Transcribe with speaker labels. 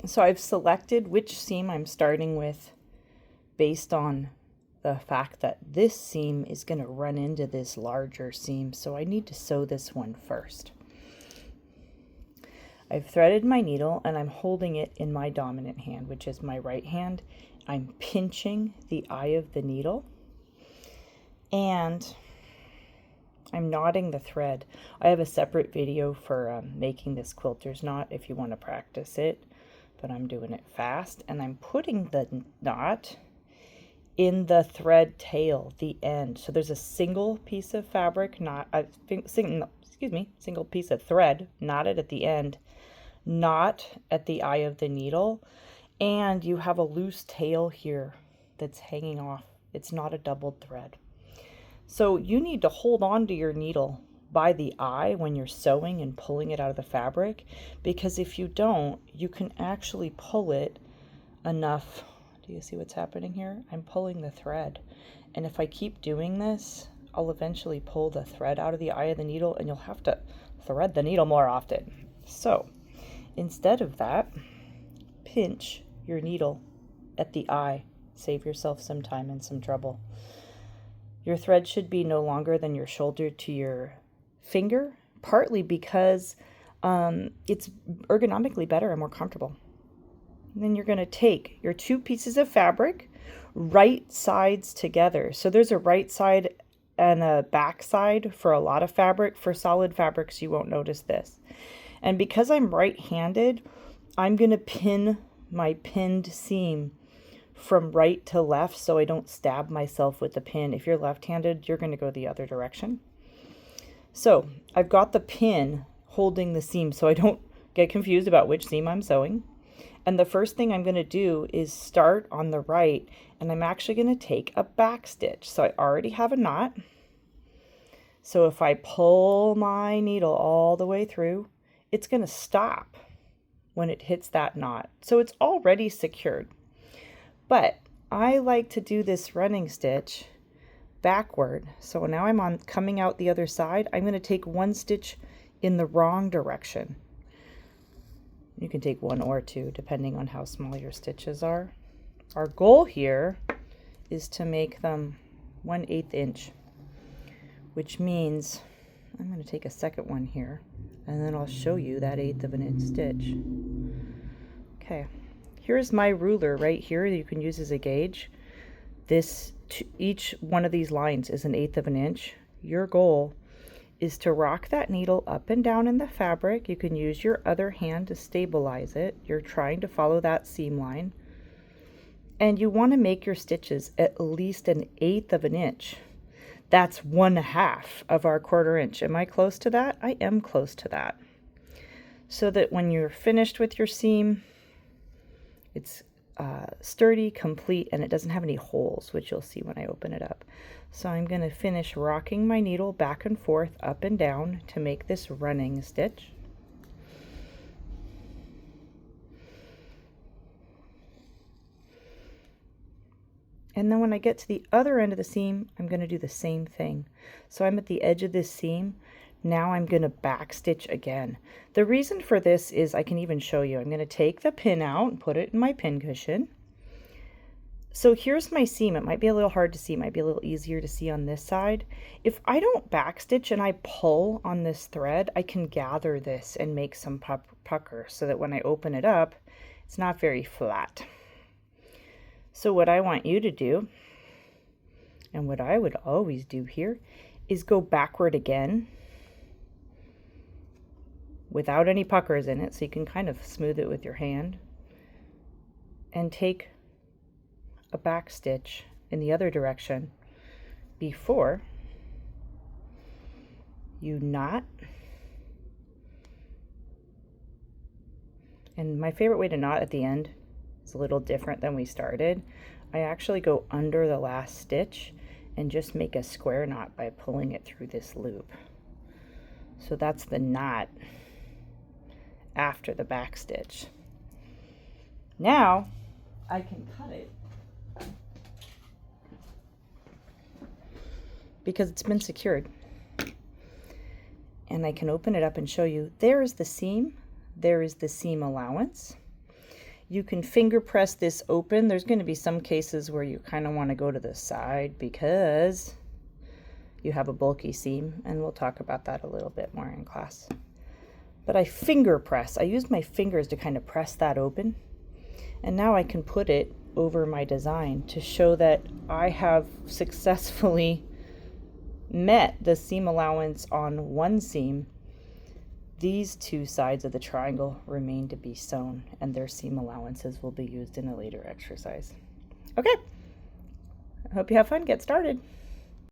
Speaker 1: So I've selected which seam I'm starting with based on the fact that this seam is going to run into this larger seam. So I need to sew this one first. I've threaded my needle and I'm holding it in my dominant hand, which is my right hand. I'm pinching the eye of the needle and I'm knotting the thread. I have a separate video for making this quilter's knot if you want to practice it, but I'm doing it fast. And I'm putting the knot in the thread tail, the end. So there's a single piece of fabric, single piece of thread knotted at the end, knot at the eye of the needle, and you have a loose tail here that's hanging off. It's not a doubled thread. So you need to hold on to your needle by the eye when you're sewing and pulling it out of the fabric, because if you don't, you can actually pull it enough. Do you see what's happening here? I'm pulling the thread, and if I keep doing this, I'll eventually pull the thread out of the eye of the needle and you'll have to thread the needle more often. So instead of that, pinch your needle at the eye. Save yourself some time and some trouble. Your thread should be no longer than your shoulder to your finger, partly because it's ergonomically better and more comfortable. And then you're going to take your two pieces of fabric, right sides together. So there's a right side and a back side for a lot of fabric. For solid fabrics, you won't notice this. And because I'm right-handed, I'm going to pin my pinned seam from right to left so I don't stab myself with the pin. If you're left-handed, you're going to go the other direction. So I've got the pin holding the seam so I don't get confused about which seam I'm sewing. And the first thing I'm going to do is start on the right, and I'm actually going to take a back stitch. So I already have a knot. So if I pull my needle all the way through, it's going to stop when it hits that knot. So it's already secured. But I like to do this running stitch backward. So now I'm coming out the other side. I'm going to take one stitch in the wrong direction. You can take one or two depending on how small your stitches are. Our goal here is to make them 1/8 inch, which means I'm going to take a second one here and then I'll show you that 1/8 of an inch stitch. Okay, here's my ruler right here you can use as a gauge. Each one of these lines is 1/8 of an inch. Your goal is to rock that needle up and down in the fabric. You can use your other hand to stabilize it. You're trying to follow that seam line. And you want to make your stitches at least 1/8 of an inch. That's 1/2 of our 1/4 inch. Am I close to that? I am close to that. So that when you're finished with your seam, it's sturdy, complete, and it doesn't have any holes, which you'll see when I open it up. So I'm going to finish rocking my needle back and forth, up and down to make this running stitch. And then when I get to the other end of the seam, I'm going to do the same thing. So I'm at the edge of this seam. Now I'm going to back stitch again. The reason for this is I can even show you. I'm going to take the pin out and put it in my pin cushion. So here's my seam. It might be a little hard to see. It might be a little easier to see on this side. If I don't back stitch and I pull on this thread, I can gather this and make some pucker so that when I open it up, it's not very flat. So what I want you to do, and what I would always do here, is go backward again without any puckers in it, so you can kind of smooth it with your hand, and take a back stitch in the other direction before you knot. And my favorite way to knot at the end is a little different than we started. I actually go under the last stitch and just make a square knot by pulling it through this loop. So that's the knot after the back stitch. Now I can cut it because it's been secured. And I can open it up and show you, there is the seam, there is the seam allowance. You can finger press this open. There's going to be some cases where you kind of want to go to the side because you have a bulky seam, and we'll talk about that a little bit more in class. But I finger press. I use my fingers to kind of press that open, and now I can put it over my design to show that I have successfully met the seam allowance on one seam. These two sides of the triangle remain to be sewn, and their seam allowances will be used in a later exercise. Okay, I hope you have fun. Get started.